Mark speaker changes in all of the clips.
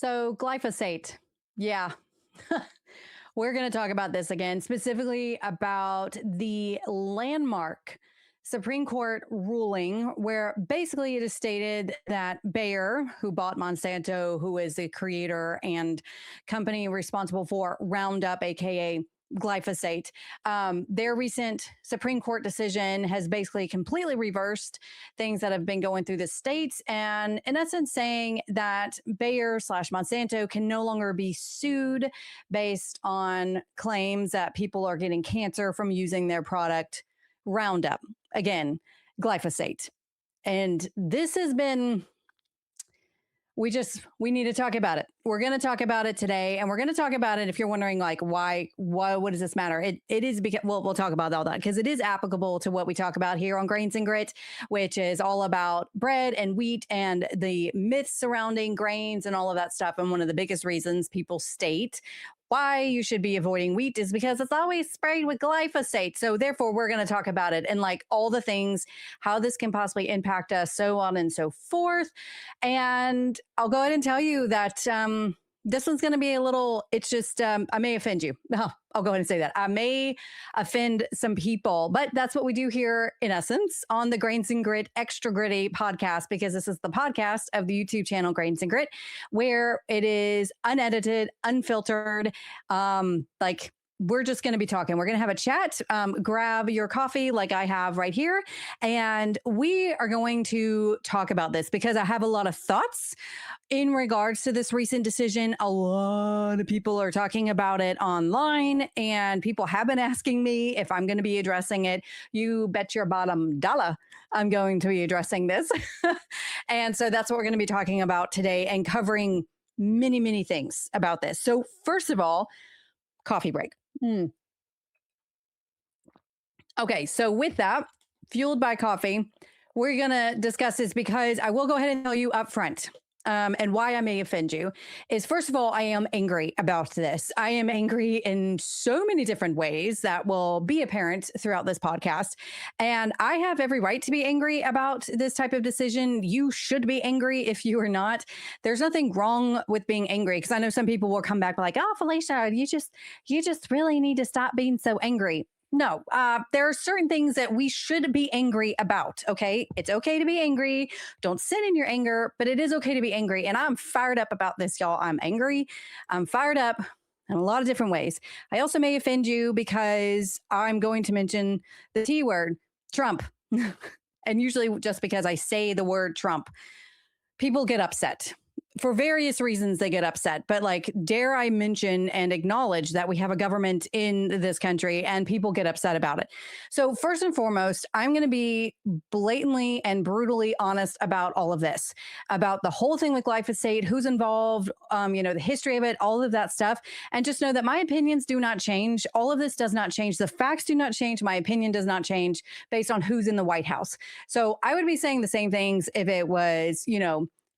Speaker 1: So, glyphosate. Yeah. We're going to talk about this again, specifically about the landmark Supreme Court ruling, where basically it is stated that Bayer, who bought Monsanto, who is the creator and company responsible for Roundup, aka glyphosate, their recent Supreme Court decision has basically completely reversed things that have been going through the states, and in essence saying that Bayer slash Monsanto can no longer be sued based on claims that people are getting cancer from using their product Roundup, again, glyphosate. And this has been, we need to talk about it. We're going to talk about it today, and we're going to talk about it. If you're wondering, like, why, what does this matter? It is because, well, we'll talk about all that because it is applicable to what we talk about here on Grains and Grit, which is all about bread and wheat and the myths surrounding grains and all of that stuff. And one of the biggest reasons people state why you should be avoiding wheat is because it's always sprayed with glyphosate. So therefore, we're going to talk about it and like all the things, how this can possibly impact us, so on and so forth. And I'll go ahead and tell you that this one's going to be a little, it's just, I may offend you. I'll go ahead and say that. I may offend some people, but that's what we do here in essence on the Grains and Grit Extra Gritty podcast, because this is the podcast of the YouTube channel Grains and Grit, where it is unedited, unfiltered, like we're just going to be talking. We're going to have a chat. Grab your coffee like I have right here. And we are going to talk about this because I have a lot of thoughts in regards to this recent decision. A lot of people are talking about it online, and people have been asking me if I'm going to be addressing it. You bet your bottom dollar I'm going to be addressing this. And so that's what we're going to be talking about today and covering many, many things about this. So first of all, coffee break. Okay, so with that, fueled by coffee, we're going to discuss this because I will go ahead and tell you up front. And why I may offend you is, first of all, I am angry about this. I am angry in so many different ways that will be apparent throughout this podcast. And I have every right to be angry about this type of decision. You should be angry if you are not. There's nothing wrong with being angry, because I know some people will come back like, oh, Felicia, you just really need to stop being so angry. No, there are certain things that we should be angry about, okay? It's okay to be angry. Don't sit in your anger, but it is okay to be angry. And I'm fired up about this, y'all. I'm angry. I'm fired up in a lot of different ways. I also may offend you because I'm going to mention the T word, Trump. And usually just because I say the word Trump, people get upset. For various reasons, they get upset. But like, dare I mention and acknowledge that we have a government in this country and people get upset about it. So first and foremost, I'm going to be blatantly and brutally honest about all of this, about the whole thing with glyphosate, who's involved, the history of it, all of that stuff. And just know that my opinions do not change. All of this does not change. The facts do not change. My opinion does not change based on who's in the White House. So I would be saying the same things if it was,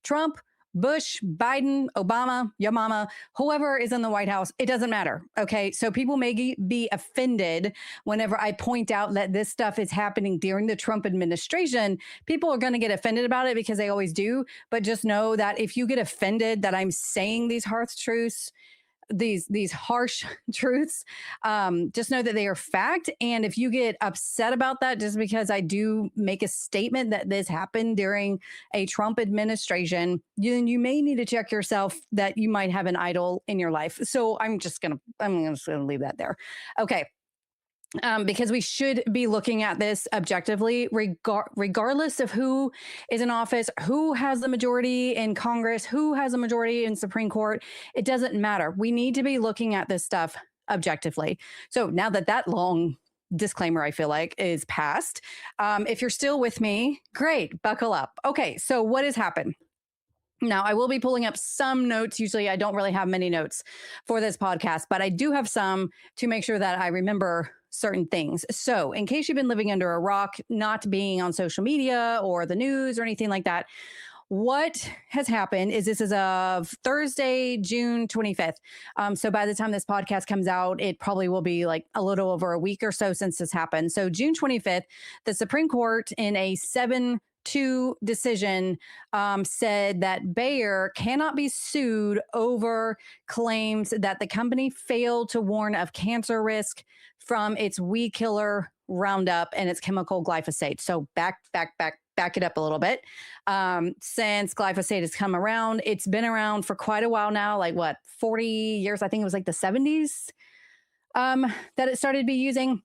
Speaker 1: Trump, Bush, Biden, Obama, your mama, whoever is in the White House, it doesn't matter. Okay. So people may be offended whenever I point out that this stuff is happening during the Trump administration. People are going to get offended about it because they always do. But just know that if you get offended that I'm saying these harsh truths, these harsh truths, just know that they are fact. And if you get upset about that just because I do make a statement that this happened during a Trump administration, then you may need to check yourself that you might have an idol in your life. So I'm just gonna leave that there. Okay. Because we should be looking at this objectively, regardless of who is in office, who has the majority in Congress, who has a majority in Supreme Court. It doesn't matter. We need to be looking at this stuff objectively. So now that long disclaimer, I feel like, is passed, if you're still with me, great, buckle up. Okay, so what has happened? Now, I will be pulling up some notes. Usually I don't really have many notes for this podcast, but I do have some to make sure that I remember certain things. So in case you've been living under a rock, not being on social media or the news or anything like that, what has happened is this is of Thursday, June 25th. So by the time this podcast comes out, it probably will be like a little over a week or so since this happened. So June 25th, the Supreme Court in a 7 2 decision said that Bayer cannot be sued over claims that the company failed to warn of cancer risk from its weed killer Roundup and its chemical glyphosate. So back it up a little bit. Since glyphosate has come around, it's been around for quite a while now, like what, 40 years? I think it was like the 70s that it started to be using.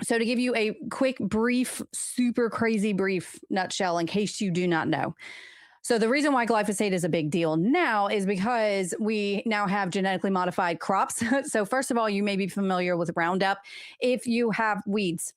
Speaker 1: So to give you a quick, brief, super crazy brief nutshell, in case you do not know. So the reason why glyphosate is a big deal now is because we now have genetically modified crops. So first of all, you may be familiar with Roundup if you have weeds.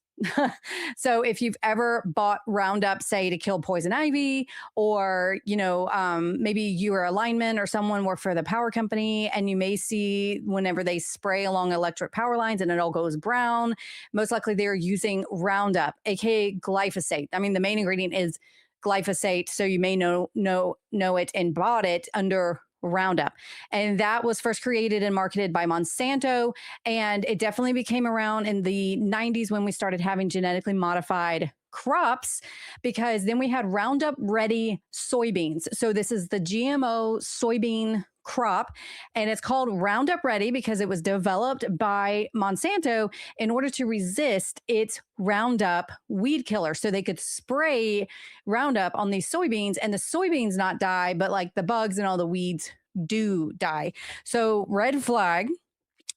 Speaker 1: So if you've ever bought Roundup, say to kill poison ivy, or maybe you were a lineman or someone worked for the power company, and you may see whenever they spray along electric power lines and it all goes brown, most likely they're using Roundup, aka glyphosate. I mean, the main ingredient is glyphosate, so you may know it and bought it under Roundup. And that was first created and marketed by Monsanto. And it definitely became around in the 90s when we started having genetically modified crops, because then we had Roundup Ready soybeans. So this is the GMO soybean crop, and it's called Roundup Ready because it was developed by Monsanto in order to resist its Roundup weed killer. So they could spray Roundup on these soybeans and the soybeans not die, but like the bugs and all the weeds do die. So red flag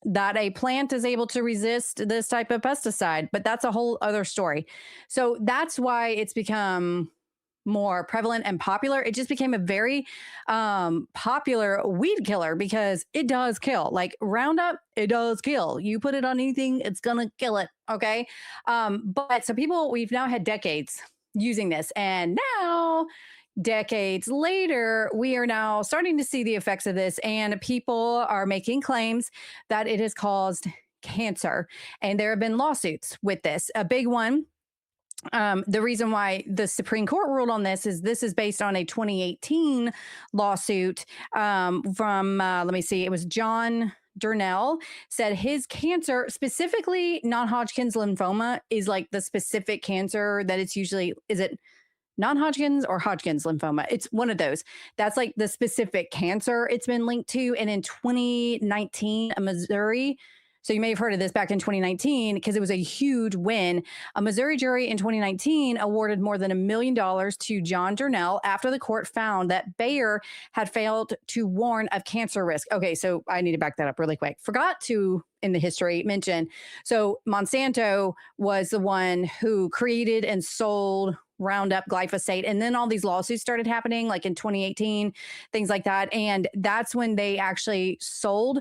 Speaker 1: that a plant is able to resist this type of pesticide, but that's a whole other story. So that's why it's become more prevalent and popular. It just became a very popular weed killer because it does kill. Like Roundup, it does kill. You put it on anything, it's gonna kill it. Okay. But so we've now had decades using this, and now decades later, we are now starting to see the effects of this, and people are making claims that it has caused cancer. And there have been lawsuits with this. A big one, the reason why the Supreme Court ruled on this is based on a 2018 lawsuit from, let me see, it was John Durnell, said his cancer, specifically non-Hodgkin's lymphoma, is like the specific cancer that it's usually, is it non-Hodgkin's or Hodgkin's lymphoma? It's one of those. That's like the specific cancer it's been linked to. And in 2019, a Missouri, so you may have heard of this back in 2019 because it was a huge win. A Missouri jury in 2019 awarded more than $1 million to John Durnell after the court found that Bayer had failed to warn of cancer risk. Okay, so I need to back that up really quick. Forgot to, in the history, mention. So Monsanto was the one who created and sold Roundup, glyphosate, and then all these lawsuits started happening like in 2018, things like that. And that's when they actually sold.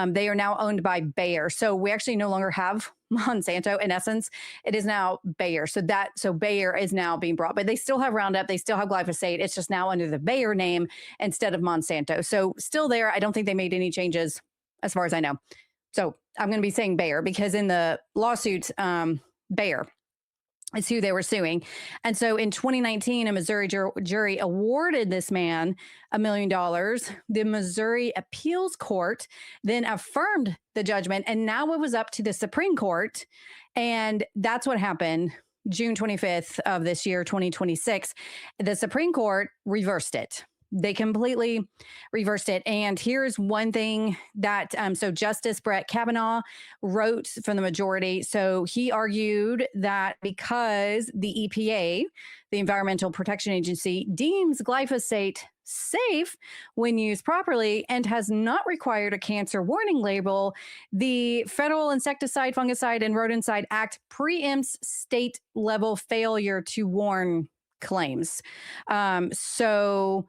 Speaker 1: They are now owned by Bayer. So we actually no longer have Monsanto. In essence, it is now Bayer. So Bayer is now being brought, but they still have Roundup. They still have glyphosate. It's just now under the Bayer name instead of Monsanto. So still there. I don't think they made any changes as far as I know. So I'm going to be saying Bayer because in the lawsuits, Bayer is who they were suing. And so in 2019, a Missouri jury awarded this man $1 million. The Missouri Appeals Court then affirmed the judgment, and now it was up to the Supreme Court. And that's what happened June 25th of this year, 2026. The Supreme Court reversed it. They completely reversed it. And here's one thing that, so Justice Brett Kavanaugh wrote from the majority. So he argued that because the EPA, the Environmental Protection Agency, deems glyphosate safe when used properly and has not required a cancer warning label, the Federal Insecticide, Fungicide, and Rodenticide Act preempts state level failure to warn claims. So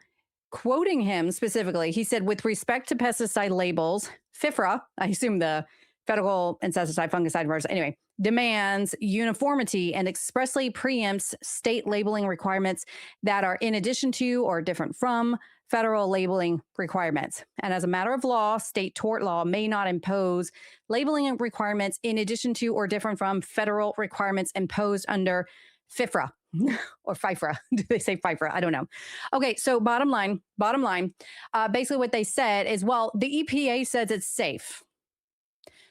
Speaker 1: quoting him specifically, he said, with respect to pesticide labels, FIFRA, I assume the Federal Insecticide, Fungicide, and Rodenticide, anyway, demands uniformity and expressly preempts state labeling requirements that are in addition to or different from federal labeling requirements. And as a matter of law, state tort law may not impose labeling requirements in addition to or different from federal requirements imposed under FIFRA or FIFRA. Do they say FIFRA? I don't know. Okay, so bottom line, basically what they said is, well, the EPA says it's safe,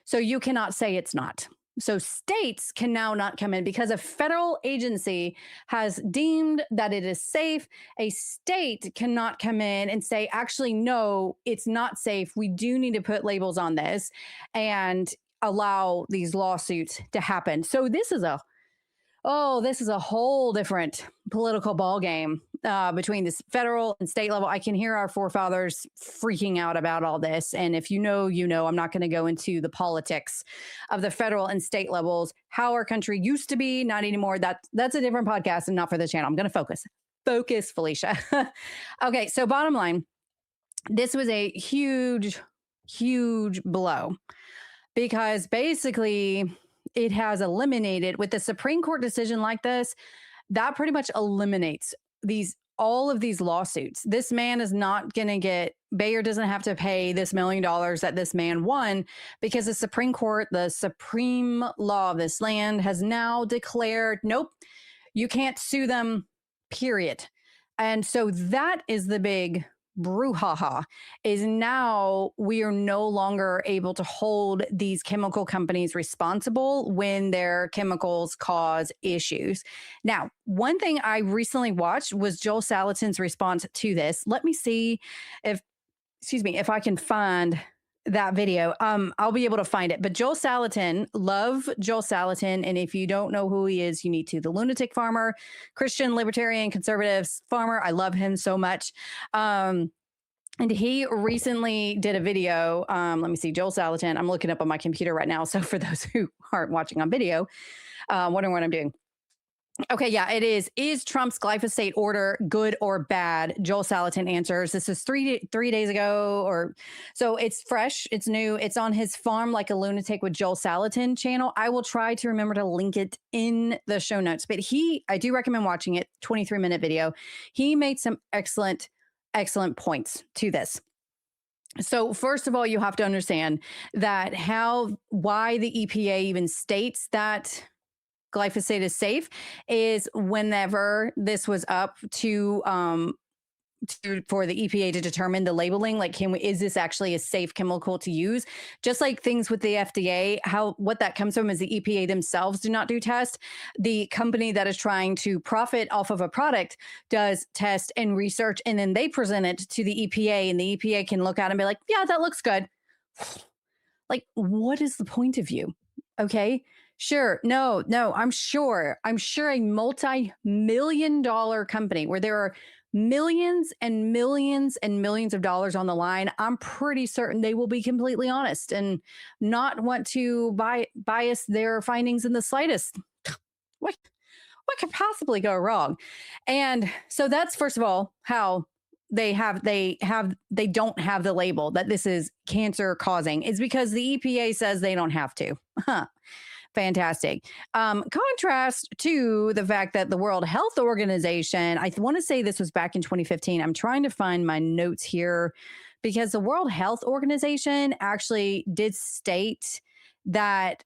Speaker 1: so you cannot say it's not. So states can now not come in because a federal agency has deemed that it is safe. A state cannot come in and say, actually, no, it's not safe. We do need to put labels on this and allow these lawsuits to happen. So this is a whole different political ballgame between this federal and state level. I can hear our forefathers freaking out about all this. And if you know, you know, I'm not going to go into the politics of the federal and state levels, how our country used to be, not anymore. That's a different podcast and not for the channel. I'm going to focus, Felicia. Okay. So bottom line, this was a huge, huge blow because basically it has eliminated with the Supreme Court decision like this, that pretty much eliminates all of these lawsuits. This man is not going to get, Bayer doesn't have to pay this $1 million that this man won because the Supreme Court, the supreme law of this land, has now declared, nope, you can't sue them, period. And so that is the big brouhaha, is now we are no longer able to hold these chemical companies responsible when their chemicals cause issues. Now, one thing I recently watched was Joel Salatin's response to this. Let me see if I can find that video. I'll be able to find it. But Joel Salatin, love Joel Salatin. And if you don't know who he is, you need to. The lunatic farmer, Christian, libertarian, conservative farmer. I love him so much. And he recently did a video. Let me see, Joel Salatin. I'm looking up on my computer right now. So for those who aren't watching on video, wondering what I'm doing. Okay, yeah, it is. Is Trump's glyphosate order good or bad? Joel Salatin answers. This is three days ago, or so it's fresh, it's new. It's on his Farm Like a Lunatic with Joel Salatin channel. I will try to remember to link it in the show notes. But I do recommend watching it. 23-minute video. He made some excellent points to this. So first of all, you have to understand that why the EPA even states that glyphosate is safe is whenever this was up for the EPA to determine the labeling, like is this actually a safe chemical to use? Just like things with the FDA, what that comes from is the EPA themselves do not do tests. The company that is trying to profit off of a product does test and research, and then they present it to the EPA, and the EPA can look at it and be like, yeah, that looks good. Like, what is the point of you? Okay. Sure. No, I'm sure a multi-million-dollar company where there are millions and millions and millions of dollars on the line, I'm pretty certain they will be completely honest and not want to bias their findings in the slightest. What could possibly go wrong? And so that's, first of all, how they don't have the label that this is cancer causing, is because the EPA says they don't have to. Fantastic. Contrast to the fact that the World Health Organization, I want to say this was back in 2015. I'm trying to find my notes here because the World Health Organization actually did state that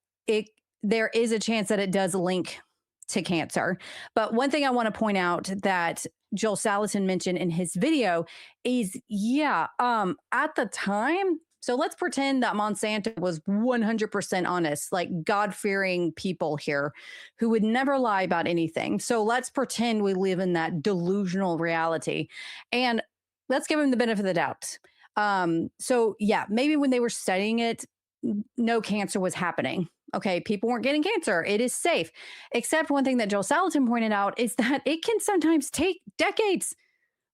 Speaker 1: there is a chance that it does link to cancer. But one thing I want to point out that Joel Salatin mentioned in his video is, at the time, so let's pretend that Monsanto was 100% honest, like God-fearing people here who would never lie about anything. So let's pretend we live in that delusional reality and let's give them the benefit of the doubt. Maybe when they were studying it, no cancer was happening. Okay, people weren't getting cancer. It is safe. Except one thing that Joel Salatin pointed out is that it can sometimes take decades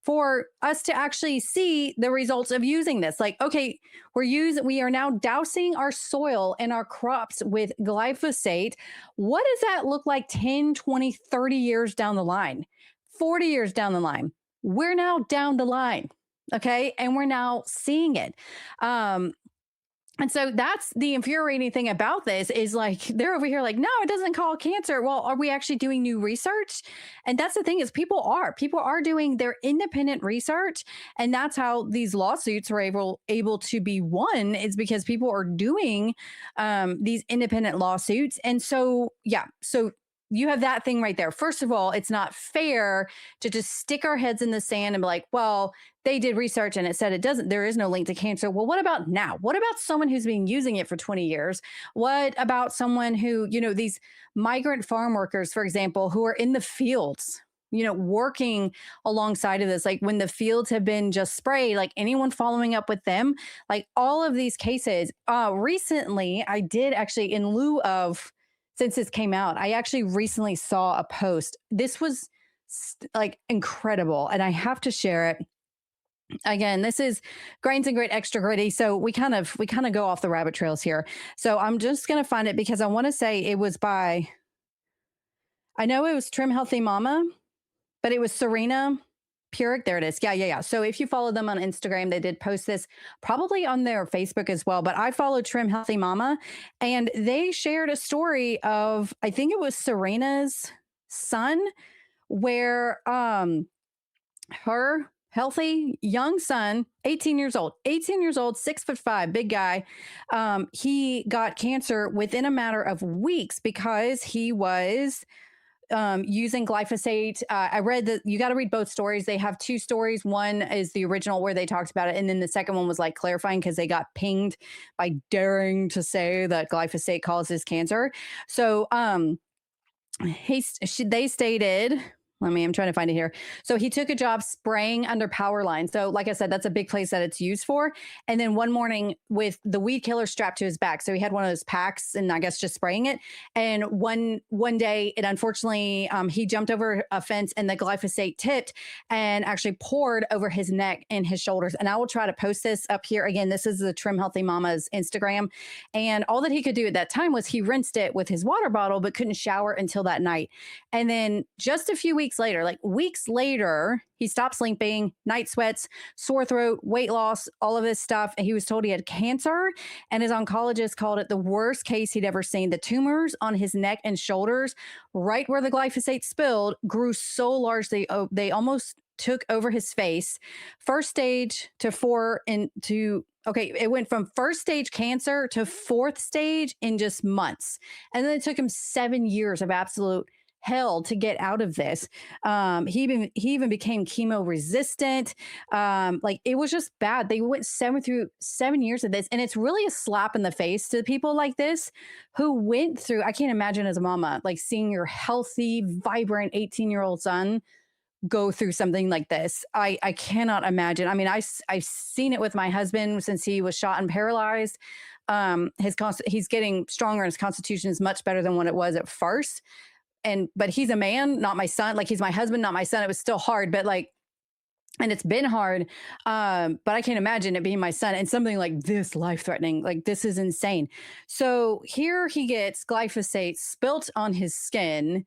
Speaker 1: for us to actually see the results of using this. Like, okay, we are now dousing our soil and our crops with glyphosate. What does that look like 10, 20, 30 years down the line, 40 years down the line? We're now down the line, okay? And we're now seeing it. And so that's the infuriating thing about this is like, they're over here like, no, it doesn't cause cancer. Well, are we actually doing new research? And that's the thing is people are doing their independent research. And that's how these lawsuits are able to be won, is because people are doing these independent lawsuits. And so, you have that thing right there. First of all, it's not fair to just stick our heads in the sand and be like, well, they did research and it said it doesn't, there is no link to cancer. Well, what about now? What about someone who's been using it for 20 years? What about someone who, these migrant farm workers, for example, who are in the fields, working alongside of this, like when the fields have been just sprayed, like anyone following up with them, like all of these cases. Recently, I did actually, in lieu of, since this came out, I actually recently saw a post. This was like incredible, and I have to share it. Again, this is Grains and Grit Extra Gritty, so we kind of go off the rabbit trails here. So I'm just going to find it because I want to say it was by, I know it was Trim Healthy Mama, but it was Serena Puric. There it is. Yeah. So if you follow them on Instagram, they did post this probably on their Facebook as well. But I follow Trim Healthy Mama, and they shared a story of, I think it was Serena's son, where her healthy young son, 18 years old, 6'5", big guy. He got cancer within a matter of weeks because he was using glyphosate. I read that you got to read both stories. They have two stories. One is the original where they talked about it. And then the second one was like clarifying because they got pinged by daring to say that glyphosate causes cancer. So they stated, I'm trying to find it here. So he took a job spraying under power lines. So like I said, that's a big place that it's used for. And then one morning with the weed killer strapped to his back. So he had one of those packs and I guess just spraying it. And one day it unfortunately, he jumped over a fence and the glyphosate tipped and actually poured over his neck and his shoulders. And I will try to post this up here. Again, this is the Trim Healthy Mama's Instagram. And all that he could do at that time was he rinsed it with his water bottle, but couldn't shower until that night. And then just a few weeks later, he stopped sleeping, night sweats, sore throat, weight loss, all of this stuff. And he was told he had cancer. And his oncologist called it the worst case he'd ever seen. The tumors on his neck and shoulders, right where the glyphosate spilled, grew so large they almost took over his face. First stage to it went from first stage cancer to fourth stage in just months. And then it took him 7 years of absolute hell to get out of this. He even became chemo resistant. Like it was just bad. They went 7 years of this, and it's really a slap in the face to people like this who went through. I can't imagine as a mama, like seeing your healthy, vibrant 18-year-old son go through something like this. I cannot imagine. I mean, I've seen it with my husband since he was shot and paralyzed. He's getting stronger, and his constitution is much better than what it was at first. But he's a man, not my son. Like he's my husband, not my son. It was still hard, and it's been hard. But I can't imagine it being my son and something like this life-threatening. Like this is insane. So here he gets glyphosate spilt on his skin.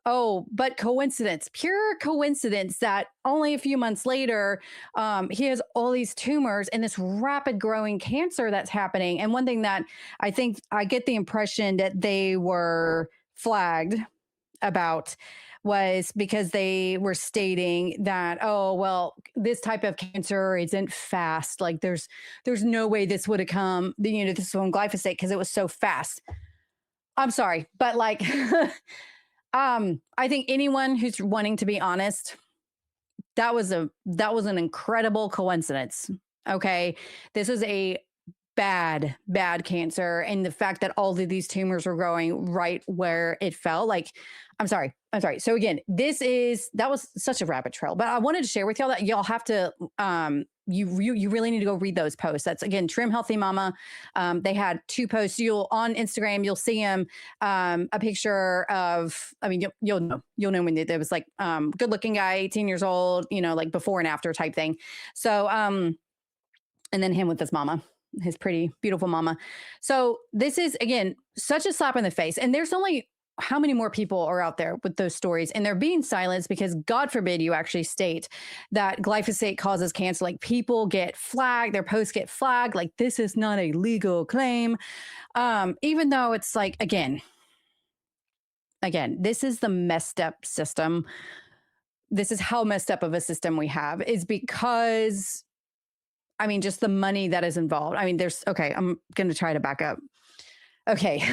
Speaker 1: Oh, but pure coincidence that only a few months later, he has all these tumors and this rapid growing cancer that's happening. And one thing that I think I get the impression that they were flagged about was because they were stating that, oh, well, this type of cancer isn't fast. Like there's no way this would have come, this from glyphosate because it was so fast. I'm sorry, but like, I think anyone who's wanting to be honest, that was an incredible coincidence. Okay. This is a bad cancer. And the fact that all of these tumors were growing right where it fell, like, I'm sorry. So again, that was such a rabbit trail, but I wanted to share with y'all that y'all have to, you really need to go read those posts. That's again, Trim Healthy Mama. They had two posts. On Instagram, you'll see them, a picture of, I mean, you'll know when there was like, good looking guy, 18 years old, like before and after type thing. So, and then him with his mama, his pretty, beautiful mama. So this is, again, such a slap in the face. And there's only how many more people are out there with those stories, and they're being silenced because God forbid you actually state that glyphosate causes cancer. Like people get flagged, their posts get flagged. Like this is not a legal claim. Even though it's like, again, this is the messed up system. This is how messed up of a system we have, is because, I mean, just the money that is involved. I mean, I'm going to try to back up. Okay.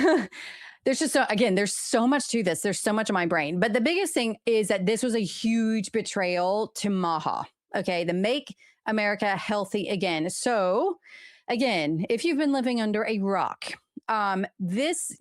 Speaker 1: There's just so again, there's so much to this. There's so much in my brain. But the biggest thing is that this was a huge betrayal to MAHA. Okay, the Make America Healthy Again. So, again, if you've been living under a rock, this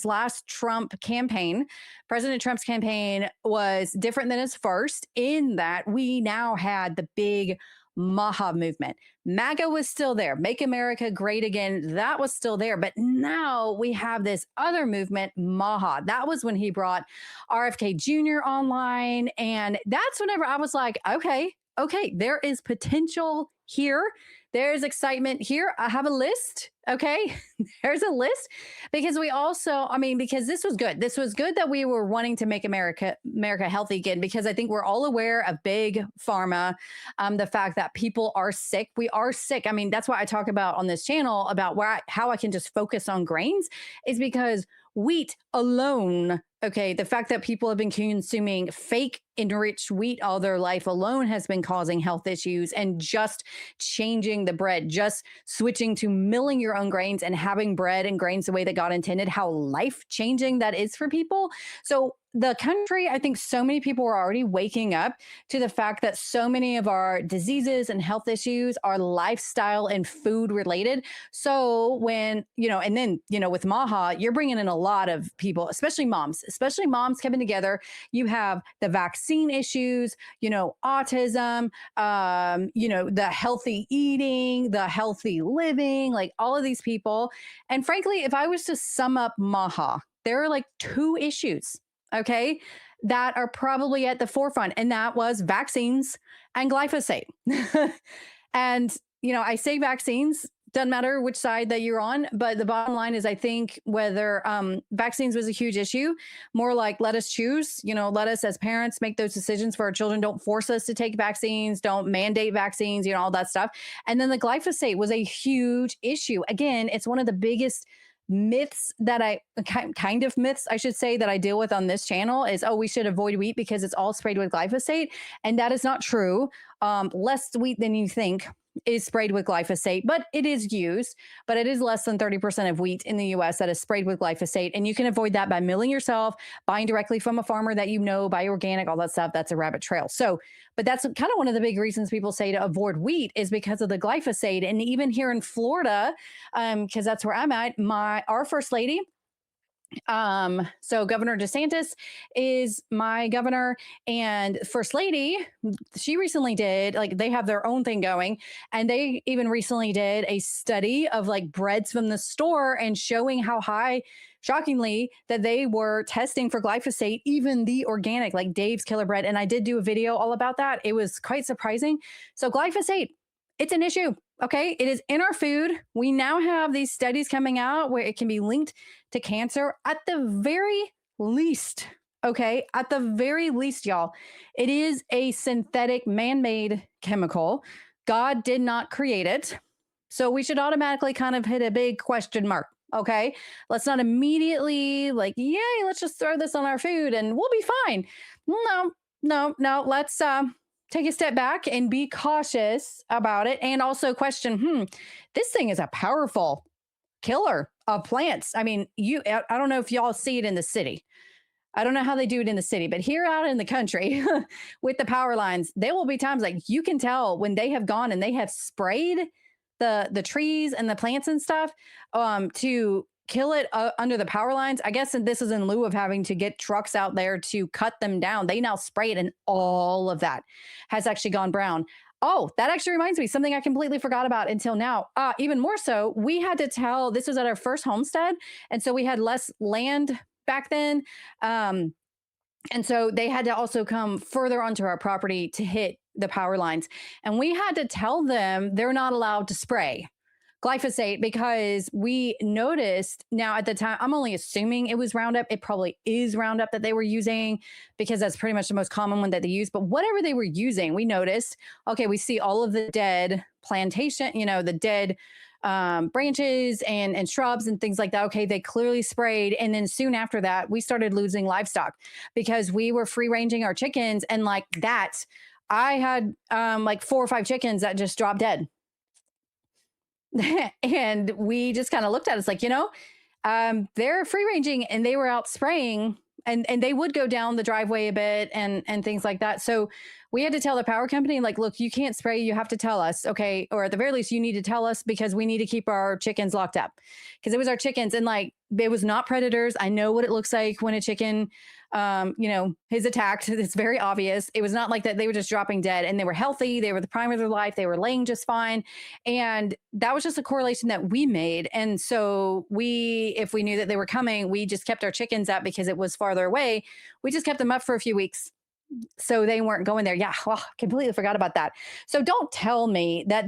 Speaker 1: last Trump campaign, President Trump's campaign was different than his first in that we now had the big MAHA movement. MAGA was still there. Make America Great Again. That was still there. But now we have this other movement, MAHA. That was when he brought RFK Jr. online. And that's whenever I was like, okay, there is potential here. There's excitement here. I have a list. Okay. There's a list because we also, because this was good. This was good that we were wanting to make America healthy again, because I think we're all aware of big pharma, the fact that people are sick. We are sick. That's why I talk about on this channel about how I can just focus on grains is because wheat alone, okay, the fact that people have been consuming fake enriched wheat all their life alone has been causing health issues, and just changing the bread, just switching to milling your own grains and having bread and grains the way that God intended, how life-changing that is for people. So the country, I think so many people are already waking up to the fact that so many of our diseases and health issues are lifestyle and food related. So when, and then, with MAHA, you're bringing in a lot of people, especially moms coming together. You have the vaccine issues, autism, the healthy eating, the healthy living, like all of these people. And frankly, if I was to sum up MAHA, there are like two issues, okay, that are probably at the forefront, and that was vaccines and glyphosate. And, I say vaccines, doesn't matter which side that you're on, but the bottom line is I think whether vaccines was a huge issue, more like let us choose, let us as parents make those decisions for our children. Don't force us to take vaccines, don't mandate vaccines, all that stuff. And then the glyphosate was a huge issue. Again, it's one of the biggest myths that I should say, that I deal with on this channel is, we should avoid wheat because it's all sprayed with glyphosate. And that is not true. Less wheat than you think is sprayed with glyphosate, but it is used, but it is less than 30% of wheat in the US that is sprayed with glyphosate. And you can avoid that by milling yourself, buying directly from a farmer that buy organic, all that stuff. That's a rabbit trail. So, but that's kind of one of the big reasons people say to avoid wheat is because of the glyphosate. And even here in Florida, because that's where I'm at, our first lady, so Governor DeSantis is my governor, and First Lady, she recently did, they have their own thing going, and they even recently did a study of breads from the store and showing how high, shockingly, that they were testing for glyphosate, even the organic, like Dave's Killer Bread. And I did do a video all about that. It was quite surprising. So glyphosate, it's an issue. Okay. It is in our food. We now have these studies coming out where it can be linked to cancer at the very least. Okay. At the very least, y'all, it is a synthetic man-made chemical. God did not create it. So we should automatically kind of hit a big question mark. Okay. Let's not immediately yay, let's just throw this on our food and we'll be fine. No. Let's, take a step back and be cautious about it, and also question, this thing is a powerful killer of plants. I don't know if y'all see it in the city. I don't know how they do it in the city, but here out in the country with the power lines, there will be times you can tell when they have gone and they have sprayed the trees and the plants and stuff to kill it under the power lines. I guess this is in lieu of having to get trucks out there to cut them down. They now spray it, and all of that has actually gone brown. Oh, that actually reminds me, something I completely forgot about until now. Even more so, we had to tell, this was at our first homestead, and so we had less land back then. And so they had to also come further onto our property to hit the power lines. And we had to tell them they're not allowed to spray glyphosate because we noticed, now at the time, I'm only assuming it was Roundup. It probably is Roundup that they were using because that's pretty much the most common one that they use. But whatever they were using, we noticed, okay, we see all of the dead plantation, the dead branches and shrubs and things like that. Okay, they clearly sprayed. And then soon after that, we started losing livestock because we were free ranging our chickens. And that, I had 4 or 5 chickens that just dropped dead. And we just kind of looked at it. It's they're free ranging and they were out spraying and they would go down the driveway a bit and things like that. So we had to tell the power company, like, look, you can't spray. You have to tell us. Okay. Or at the very least, you need to tell us because we need to keep our chickens locked up because it was our chickens and like, it was not predators. I know what it looks like when a chicken, is attacked. It's very obvious. It was not like that. They were just dropping dead and they were healthy. They were the prime of their life. They were laying just fine. And that was just a correlation that we made. And so if we knew that they were coming, we just kept our chickens up because it was farther away. We just kept them up for a few weeks so they weren't going there. Yeah, well, completely forgot about that. So don't tell me that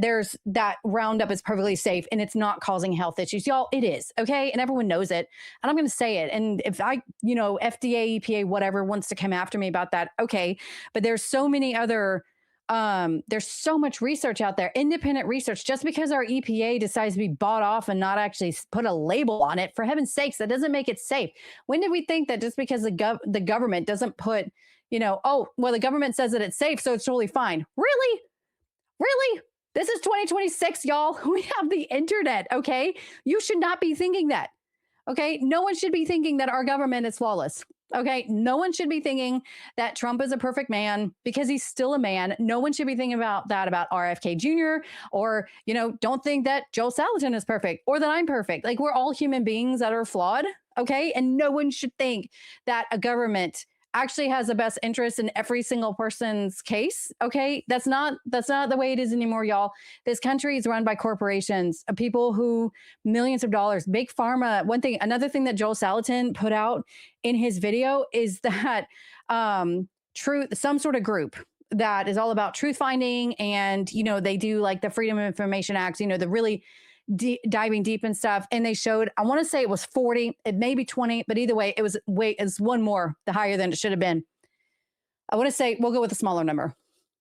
Speaker 1: Roundup is perfectly safe and it's not causing health issues. Y'all, it is, okay? And everyone knows it. And I'm going to say it. And if FDA, EPA, whatever wants to come after me about that, okay. But there's so many other there's so much research out there, independent research. Just because our EPA decides to be bought off and not actually put a label on it, for heaven's sakes, that doesn't make it safe. When did we think that just because the government doesn't put, the government says that it's safe, so it's totally fine? Really? Really? This is 2026, y'all. We have the internet, okay? You should not be thinking that, okay? No one should be thinking that our government is flawless. Okay. No one should be thinking that Trump is a perfect man because he's still a man. No one should be thinking about that about RFK Jr. or, don't think that Joe Salatin is perfect or that I'm perfect. Like we're all human beings that are flawed. Okay. And no one should think that a government actually has the best interest in every single person's case. Okay. That's not the way it is anymore, y'all. This country is run by corporations, people who millions of dollars, big pharma. Another thing that Joel Salatin put out in his video is that some sort of group that is all about truth finding. And, they do like the Freedom of Information Act, the really diving deep and stuff. And they showed, I want to say it was 40, it may be 20, but either way, it's one more, the higher than it should have been. I want to say we'll go with a smaller number.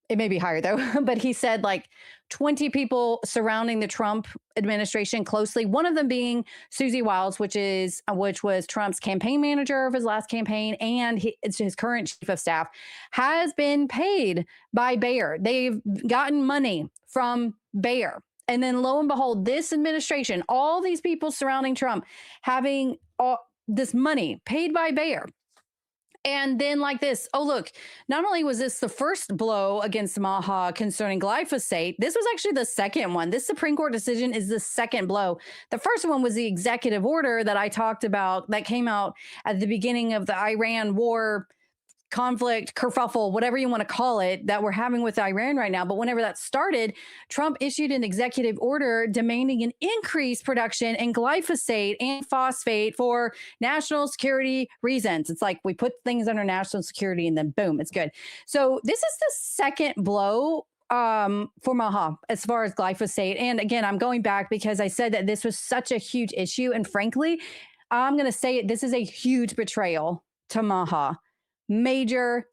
Speaker 1: It may be higher though, but he said like 20 people surrounding the Trump administration closely. One of them being Susie Wiles, which was Trump's campaign manager of his last campaign, and it's his current chief of staff, has been paid by Bayer. They've gotten money from Bayer. And then lo and behold, this administration, all these people surrounding Trump having all this money paid by Bayer. And then like this, oh, look, not only was this the first blow against MAHA concerning glyphosate, this was actually the second one. This Supreme Court decision is the second blow. The first one was the executive order that I talked about that came out at the beginning of the Iran war conflict, kerfuffle, whatever you want to call it, that we're having with Iran right now. But whenever that started, Trump issued an executive order demanding an increased production in glyphosate and phosphate for national security reasons. It's like we put things under national security and then boom, it's good. So this is the second blow for MAHA as far as glyphosate. And again, I'm going back because I said that this was such a huge issue. And frankly, I'm going to say it, this is a huge betrayal to MAHA. Major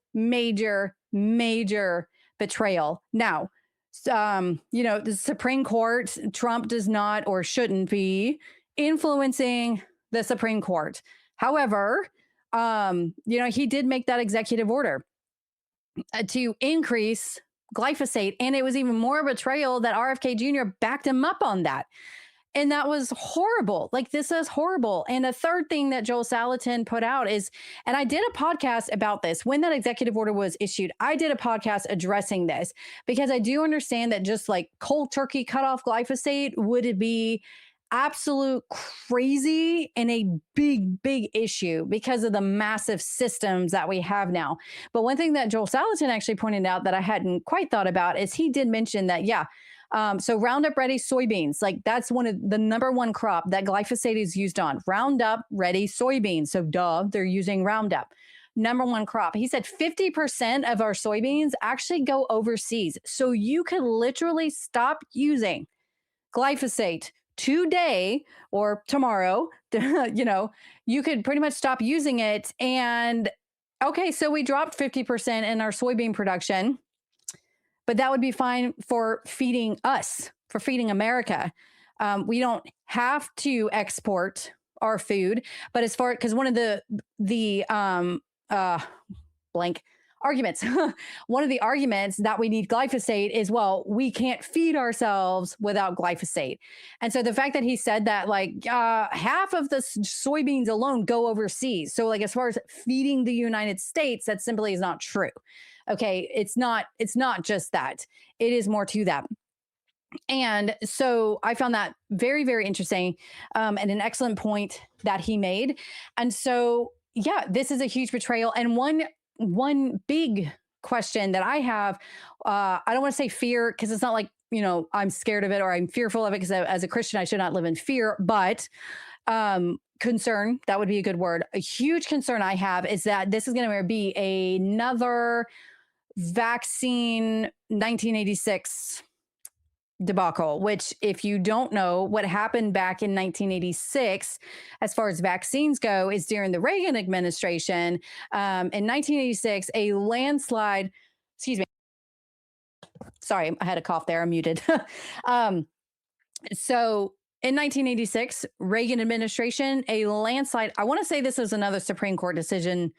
Speaker 1: betrayal. Now, the Supreme Court, Trump does not or shouldn't be influencing the Supreme Court. However, he did make that executive order to increase glyphosate. And it was even more betrayal that RFK Jr. backed him up on that. And that was horrible. Like, this is horrible. And a third thing that Joel Salatin put out is, and I did a podcast about this when that executive order was issued. I did a podcast addressing this because I do understand that just like cold turkey cut off glyphosate would be absolute crazy and a big issue because of the massive systems that we have now. But one thing that Joel Salatin actually pointed out that I hadn't quite thought about is he did mention that, so Roundup Ready soybeans, like that's one of the number one crop that glyphosate is used on. Roundup Ready soybeans. So they're using Roundup. Number one crop. He said 50% of our soybeans actually go overseas. So you could literally stop using glyphosate today or tomorrow. You could pretty much stop using it. And okay, so we dropped 50% in our soybean production. But that would be fine for feeding us, for feeding America. We don't have to export our food, but because one of the arguments. One of the arguments that we need glyphosate is, well, we can't feed ourselves without glyphosate. And so the fact that he said that, like, half of the soybeans alone go overseas. So, like, as far as feeding the United States, that simply is not true. Okay, it's not just that. It is more to that. And so I found that very, very interesting, and an excellent point that he made. And so, yeah, this is a huge betrayal. And one big question that I have, I don't want to say fear, because it's not like, I'm scared of it or I'm fearful of it, because as a Christian I should not live in fear, but concern, that would be a good word. A huge concern I have is that this is going to be another vaccine 1986 debacle, which, if you don't know, what happened back in 1986 as far as vaccines go is during the Reagan administration. In 1986, a landslide, excuse me, sorry, I had a cough there, I'm muted. So in 1986, Reagan administration, a landslide, I want to say this is another Supreme Court decision.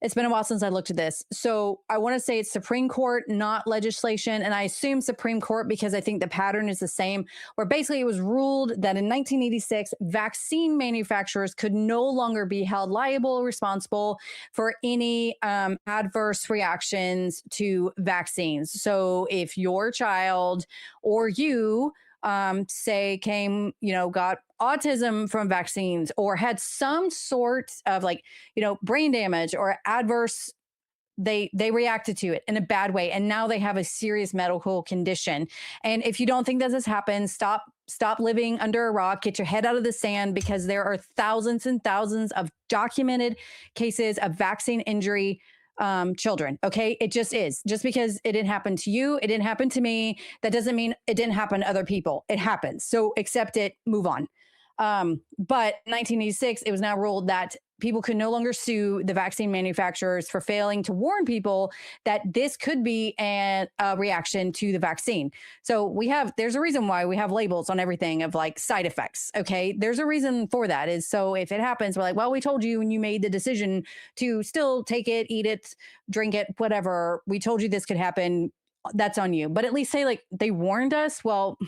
Speaker 1: It's been a while since I looked at this. So I want to say it's Supreme Court, not legislation. And I assume Supreme Court because I think the pattern is the same, where basically it was ruled that in 1986, vaccine manufacturers could no longer be held liable or responsible for any adverse reactions to vaccines. So if your child or you say got autism from vaccines or had some sort of, like, brain damage or adverse, they reacted to it in a bad way, and now they have a serious medical condition. And if you don't think that this happens, stop living under a rock, get your head out of the sand, because there are thousands and thousands of documented cases of vaccine injury children. Okay. It just is. Just because it didn't happen to you, it didn't happen to me, that doesn't mean it didn't happen to other people. It happens. So accept it, move on. But 1986, it was now ruled that people could no longer sue the vaccine manufacturers for failing to warn people that this could be a reaction to the vaccine. So there's a reason why we have labels on everything of, like, side effects. Okay. There's a reason for that, is so if it happens, we're like, well, we told you when you made the decision to still take it, eat it, drink it, whatever. We told you this could happen. That's on you. But at least say, like, they warned us. Well,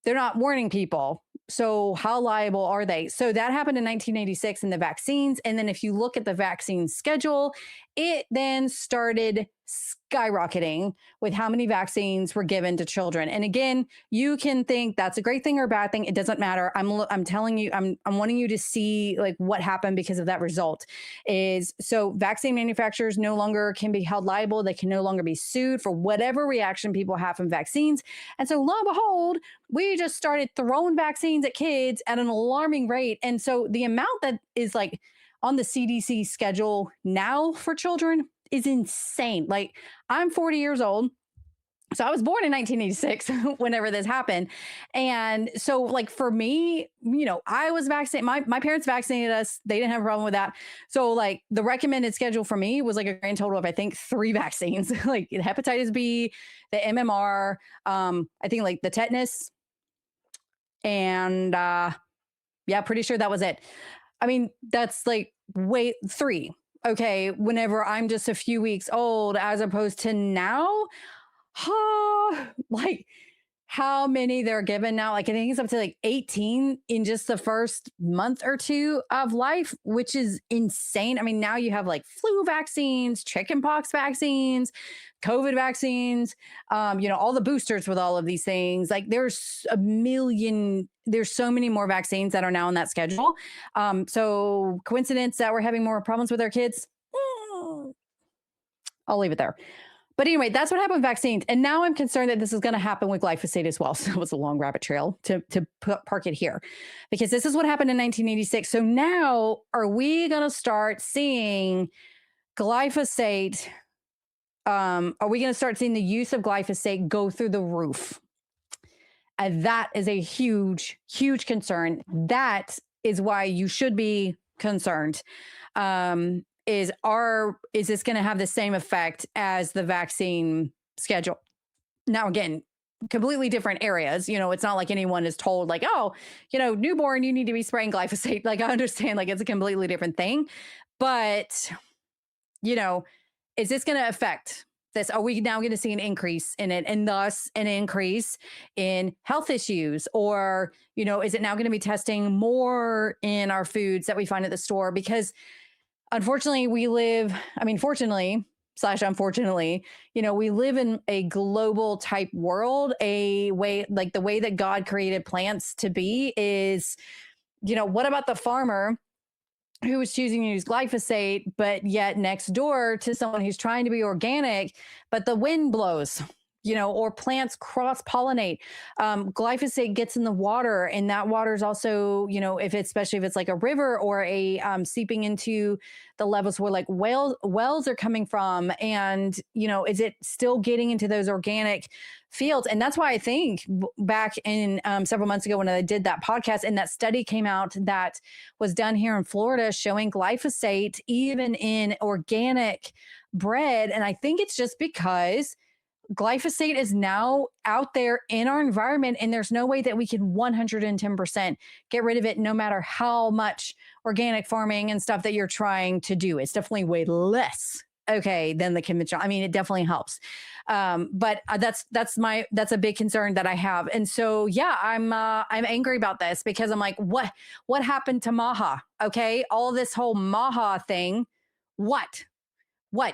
Speaker 1: they're not warning people. So how liable are they? So that happened in 1986 in the vaccines. And then if you look at the vaccine schedule, it then started skyrocketing with how many vaccines were given to children. And again, you can think that's a great thing or a bad thing. It doesn't matter. I'm telling you, I'm wanting you to see, like, what happened because of that result. Is so vaccine manufacturers no longer can be held liable. They can no longer be sued for whatever reaction people have from vaccines. And so lo and behold, we just started throwing vaccines at kids at an alarming rate. And so the amount that is, like, on the CDC schedule now for children is insane. Like, I'm 40 years old. So I was born in 1986 whenever this happened. And so, like, for me, I was vaccinated. My parents vaccinated us. They didn't have a problem with that. So, like, the recommended schedule for me was, like, a grand total of, I think, 3 vaccines, like hepatitis B, the MMR, I think, like, the tetanus, and yeah, pretty sure that was it. I mean, that's, like, 3. Okay, whenever I'm just a few weeks old, as opposed to now, like, how many they're given now. Like, I think it's up to, like, 18 in just the first month or two of life, which is insane. I mean, now you have, like, flu vaccines, chickenpox vaccines, COVID vaccines, all the boosters with all of these things. Like, there's so many more vaccines that are now on that schedule. So coincidence that we're having more problems with our kids? I'll leave it there. But anyway, that's what happened with vaccines. And now I'm concerned that this is going to happen with glyphosate as well. So it was a long rabbit trail to park it here, because this is what happened in 1986. So now, are we going to start seeing glyphosate? Are we going to start seeing the use of glyphosate go through the roof? And that is a huge, huge concern. That is why you should be concerned. Is this going to have the same effect as the vaccine schedule? Now, again, completely different areas. It's not like anyone is told, like, oh, newborn, you need to be spraying glyphosate. Like, I understand, like, it's a completely different thing. But, is this going to affect this? Are we now going to see an increase in it and thus an increase in health issues? Or, is it now going to be testing more in our foods that we find at the store? Because unfortunately, fortunately slash unfortunately, we live in a global type world, a way like the way that God created plants to be is, what about the farmer who was choosing to use glyphosate, but yet next door to someone who's trying to be organic, but the wind blows, or plants cross pollinate. Glyphosate gets in the water, and that water is also, especially if it's like a river or a seeping into the levels where like wells are coming from, and is it still getting into those organic fields? And that's why I think back in several months ago when I did that podcast, and that study came out that was done here in Florida showing glyphosate even in organic bread. And I think it's just because glyphosate is now out there in our environment, and there's no way that we can 110% get rid of it, no matter how much organic farming and stuff that you're trying to do. It's definitely way less than the conventional. I mean, it definitely helps. But that's a big concern that I have. And so, yeah, I'm angry about this because I'm like, what happened to MAHA? Okay. All this whole MAHA thing. What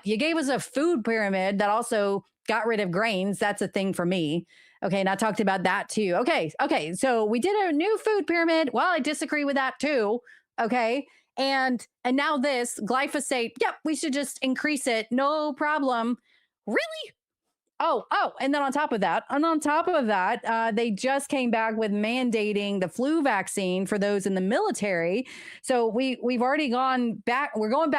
Speaker 1: you gave us a food pyramid that also got rid of grains. That's a thing for me. Okay. And I talked about that too. Okay. So we did a new food pyramid. Well, I disagree with that too. Okay. And now this glyphosate. Yep. We should just increase it. No problem. Really? Oh, and then on top of that, they just came back with mandating the flu vaccine for those in the military. So we've already gone back. We're going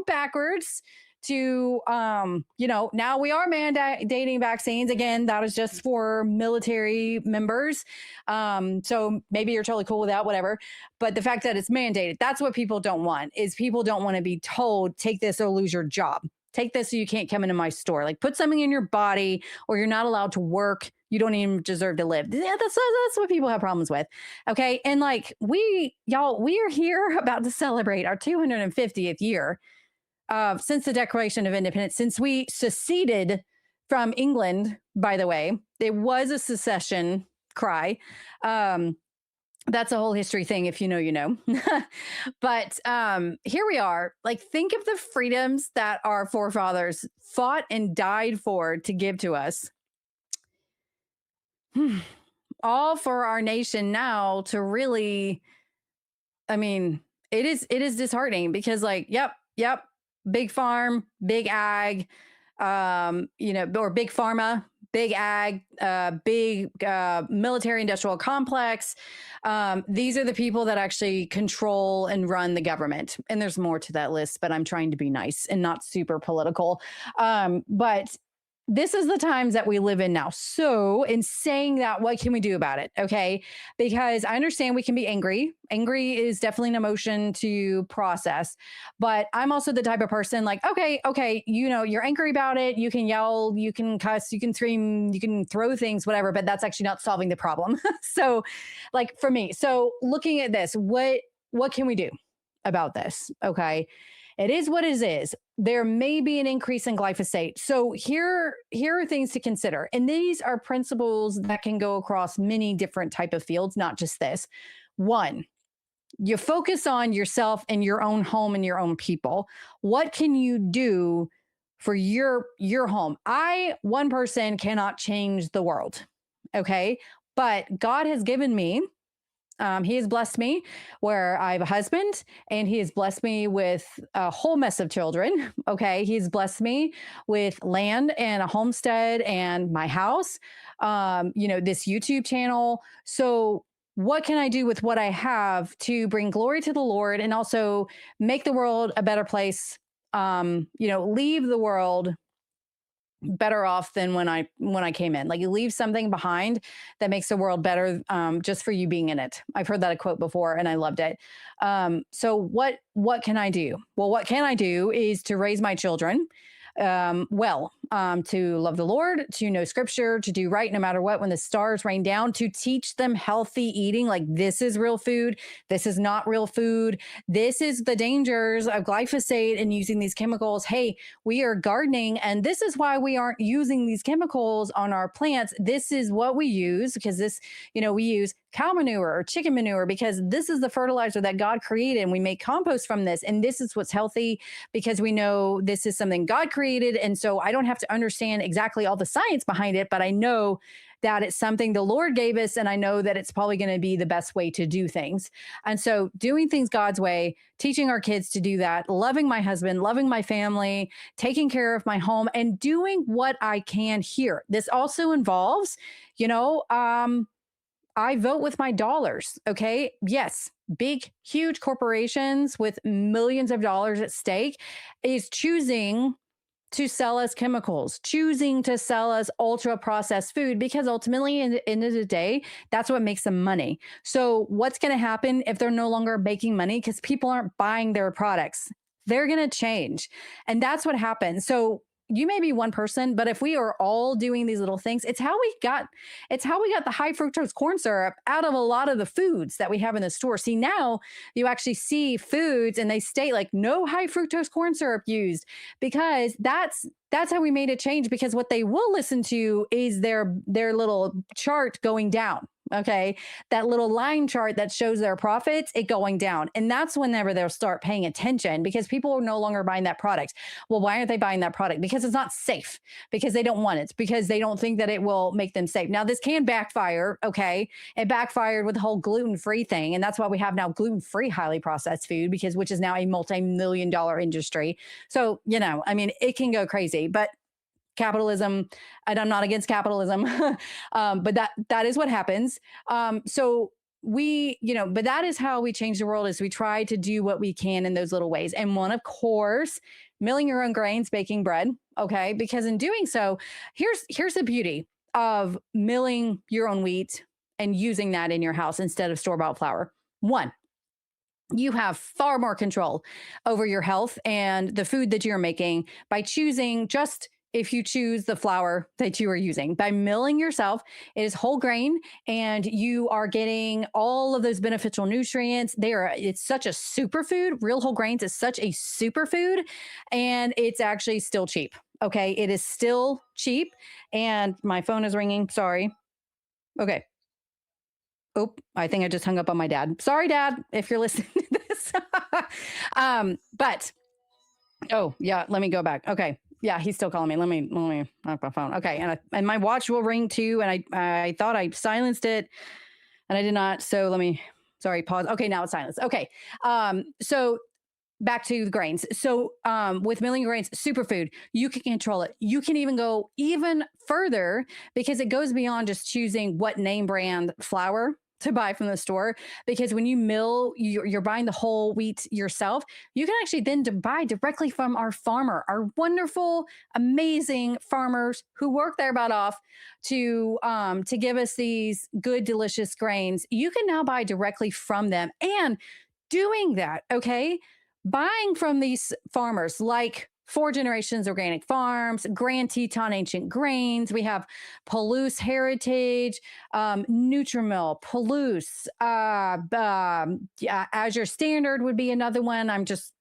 Speaker 1: backwards. To now we are mandating vaccines again. That is just for military members. So maybe you're totally cool with that, whatever. But the fact that it's mandated, that's what people don't want. Is people don't want to be told, take this or lose your job. Take this so you can't come into my store. Like, put something in your body or you're not allowed to work. You don't even deserve to live. Yeah, that's what people have problems with. Okay. And like we are here about to celebrate our 250th year since the Declaration of Independence, since we seceded from England. By the way, it was a secession cry. That's a whole history thing. If you know, you know. But here we are. Like, think of the freedoms that our forefathers fought and died for to give to us. All for our nation now to really, I mean, it is disheartening because, like, yep, big farm, big ag, or big pharma, big ag, big military industrial complex. These are the people that actually control and run the government. And there's more to that list, but I'm trying to be nice and not super political. But this is the times that we live in now. So in saying that, what can we do about it? Okay. Because I understand we can be angry. Angry is definitely an emotion to process, but I'm also the type of person like, okay. You're angry about it. You can yell, you can cuss, you can scream, you can throw things, whatever, but that's actually not solving the problem. So like for me, so looking at this, what can we do about this? Okay. It is what it is. There may be an increase in glyphosate. So here are things to consider. And these are principles that can go across many different type of fields, not just this. One, you focus on yourself and your own home and your own people. What can you do for your home? One person cannot change the world. Okay. But God has given me, he has blessed me where I have a husband, and he has blessed me with a whole mess of children. Okay. He's blessed me with land and a homestead and my house, this YouTube channel. So what can I do with what I have to bring glory to the Lord and also make the world a better place? Leave the world better off than when I came in. Like, you leave something behind that makes the world better, just for you being in it. I've heard that quote before and I loved it. So what can I do? Well, what can I do is to raise my children well. to love the Lord, to know scripture, to do right no matter what, when the stars rain down, to teach them healthy eating. Like, this is real food. This is not real food. This is the dangers of glyphosate and using these chemicals. Hey, we are gardening, and this is why we aren't using these chemicals on our plants. This is what we use, because this, we use cow manure or chicken manure because this is the fertilizer that God created, and we make compost from this. And this is what's healthy because we know this is something God created. And so I don't have to understand exactly all the science behind it, but I know that it's something the Lord gave us. And I know that it's probably going to be the best way to do things. And so doing things God's way, teaching our kids to do that, loving my husband, loving my family, taking care of my home, and doing what I can here. This also involves, I vote with my dollars. Okay. Yes. Big, huge corporations with millions of dollars at stake is choosing to sell us chemicals, choosing to sell us ultra processed food, because ultimately, in the end of the day, that's what makes them money. So, what's going to happen if they're no longer making money because people aren't buying their products? They're going to change. And that's what happens. So, you may be one person, but if we are all doing these little things, it's how we got the high fructose corn syrup out of a lot of the foods that we have in the store. See, now you actually see foods and they state like no high fructose corn syrup used, because that's how we made a change, because what they will listen to is their little chart going down. Okay. That little line chart that shows their profits, it going down. And that's whenever they'll start paying attention, because people are no longer buying that product. Well, why aren't they buying that product? Because it's not safe, because they don't want it, because they don't think that it will make them safe. Now, this can backfire. Okay. It backfired with the whole gluten-free thing. And that's why we have now gluten-free highly processed food, which is now a multi-million-dollar industry. So, it can go crazy, but capitalism, and I'm not against capitalism, but that is what happens. So but that is how we change the world, is we try to do what we can in those little ways. And one, of course, milling your own grains, baking bread. Okay. Because in doing so, here's the beauty of milling your own wheat and using that in your house instead of store-bought flour. One, you have far more control over your health and the food that you're making by choosing if you choose the flour that you are using. By milling yourself, it is whole grain, and you are getting all of those beneficial nutrients. It's such a superfood. Real whole grains is such a superfood, and it's actually still cheap. Okay. It is still cheap. And my phone is ringing. Sorry. Okay. Oh, I think I just hung up on my dad. Sorry, Dad, if you're listening to this. But oh yeah, let me go back. Okay. Yeah, he's still calling me. Let me knock my phone. Okay, and my watch will ring too. And I thought I silenced it, and I did not. So sorry, pause. Okay, now it's silenced. Okay, so back to the grains. So with milling grains, superfood, you can control it. You can even go even further, because it goes beyond just choosing what name brand flour to buy from the store, because when you mill, you're buying the whole wheat yourself. You can actually then buy directly from our farmer, our wonderful, amazing farmers who work their butt off to give us these good, delicious grains. You can now buy directly from them. And doing that, okay, buying from these farmers like Four Generations Organic Farms, Grand Teton Ancient Grains. We have Palouse Heritage, Nutrimil, Palouse, Azure Standard would be another one. I'm just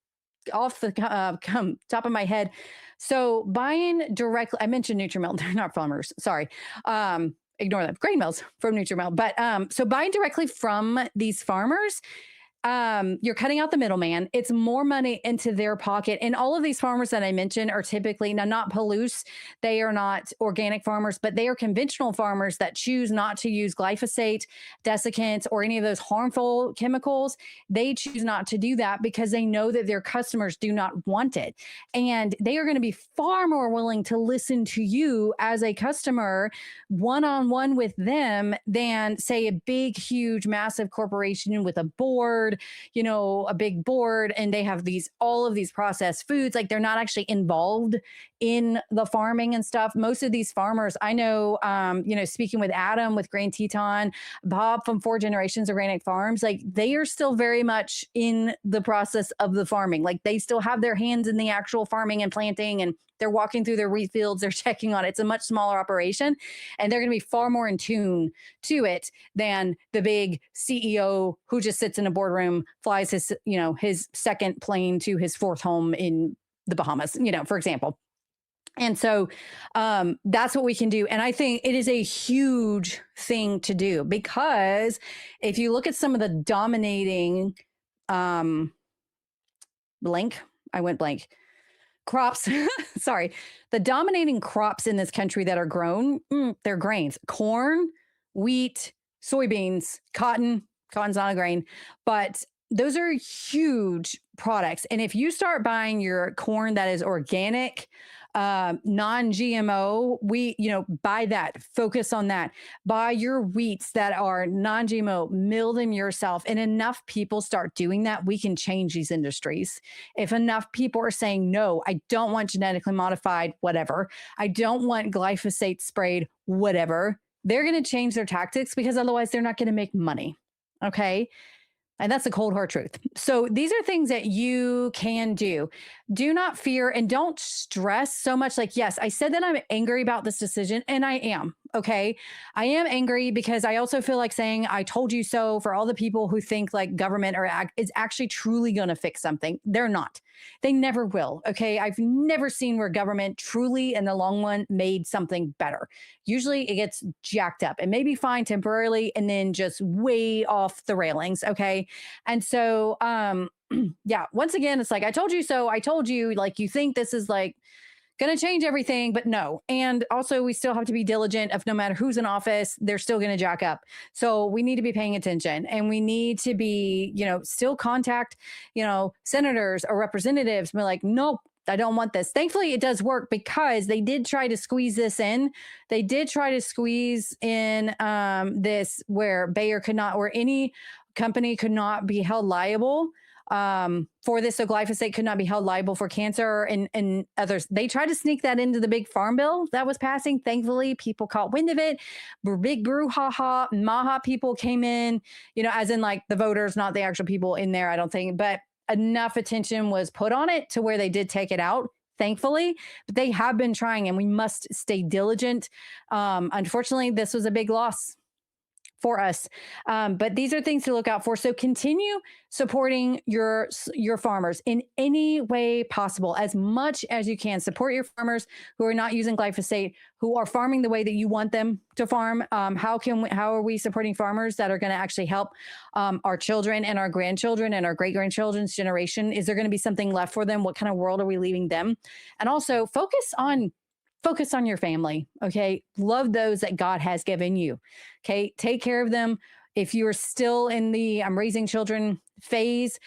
Speaker 1: off the top of my head. So buying directly, I mentioned Nutrimil, they're not farmers, sorry. Ignore them, grain mills from Nutrimil. But so buying directly from these farmers, you're cutting out the middleman. It's more money into their pocket. And all of these farmers that I mentioned are typically, now not Palouse, they are not organic farmers, but they are conventional farmers that choose not to use glyphosate, desiccants, or any of those harmful chemicals. They choose not to do that because they know that their customers do not want it. And they are going to be far more willing to listen to you as a customer one-on-one with them than, say, a big, huge, massive corporation with a board, a big board, and they have all of these processed foods. Like, they're not actually involved in the farming and stuff. Most of these farmers, I know, speaking with Adam with Grand Teton, Bob from Four Generations Organic Farms, like, they are still very much in the process of the farming. Like, they still have their hands in the actual farming and planting and They're walking through their wheat fields. They're checking on it. It's a much smaller operation, and they're going to be far more in tune to it than the big CEO who just sits in a boardroom, flies his second plane to his fourth home in the Bahamas, for example. And so that's what we can do. And I think it is a huge thing to do, because if you look at some of the dominating blank, I went blank, crops, sorry, the dominating crops in this country that are grown, they're grains: corn, wheat, soybeans, cotton. Cotton's not a grain, but those are huge products. And if you start buying your corn that is organic, non-GMO, buy that, focus on that. Buy your wheats that are non-GMO, mill them yourself. And enough people start doing that, we can change these industries. If enough people are saying, no, I don't want genetically modified, whatever, I don't want glyphosate sprayed, whatever, they're going to change their tactics, because otherwise they're not going to make money. Okay. And that's the cold hard truth. So these are things that you can do. Do not fear and don't stress so much. Like, yes, I said that I'm angry about this decision, and I am. Okay. I am angry because I also feel like saying, I told you so, for all the people who think like government is actually truly going to fix something. They're not. They never will. Okay. I've never seen where government truly in the long run made something better. Usually it gets jacked up and maybe fine temporarily and then just way off the railings. Okay. And so, yeah, once again, it's like, I told you so. I told you, like, you think this is like going to change everything, but no. And also, we still have to be diligent of no matter who's in office, they're still going to jack up. So we need to be paying attention, and we need to be, still contact, senators or representatives, be like, nope, I don't want this. Thankfully, it does work, because they did try to squeeze this in. They did try to squeeze in this where Bayer could not, or any company could not be held liable for this. So glyphosate could not be held liable for cancer and others. They tried to sneak that into the big farm bill that was passing. Thankfully, people caught wind of it. Big brouhaha. MAHA people came in, as in like the voters, not the actual people in there, I don't think, but enough attention was put on it to where they did take it out, thankfully. But they have been trying, and we must stay diligent. Unfortunately, this was a big loss for us. But these are things to look out for. So continue supporting your farmers in any way possible, as much as you can. Support your farmers who are not using glyphosate, who are farming the way that you want them to farm. How are we supporting farmers that are going to actually help our children and our grandchildren and our great-grandchildren's generation? Is there going to be something left for them? What kind of world are we leaving them? And also focus on your family. Okay. Love those that God has given you. Okay. Take care of them. If you're still in the I'm raising children phase,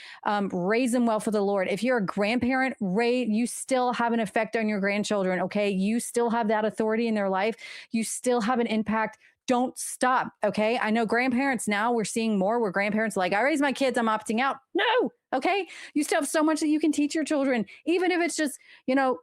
Speaker 1: raise them well for the Lord. If you're a grandparent, you still have an effect on your grandchildren. Okay. You still have that authority in their life. You still have an impact. Don't stop. Okay. I know grandparents now, we're seeing more where grandparents are like, I raise my kids, I'm opting out. No. Okay. You still have so much that you can teach your children, even if it's just,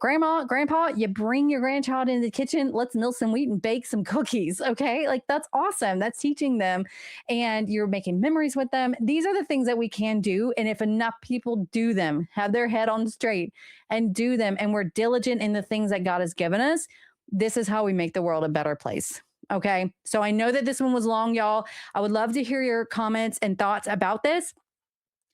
Speaker 1: grandma, grandpa, you bring your grandchild into the kitchen, let's mill some wheat and bake some cookies. Okay. Like, that's awesome. That's teaching them, and you're making memories with them. These are the things that we can do. And if enough people do them, have their head on straight and do them, and we're diligent in the things that God has given us, this is how we make the world a better place. Okay. So I know that this one was long, y'all. I would love to hear your comments and thoughts about this.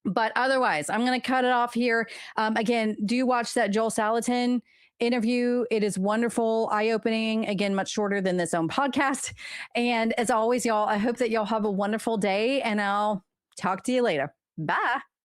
Speaker 1: But otherwise, I'm going to cut it off here. Again, do watch that Joel Salatin interview. It is wonderful, eye-opening, again, much shorter than this own podcast. And as always, y'all, I hope that y'all have a wonderful day, and I'll talk to you later. Bye.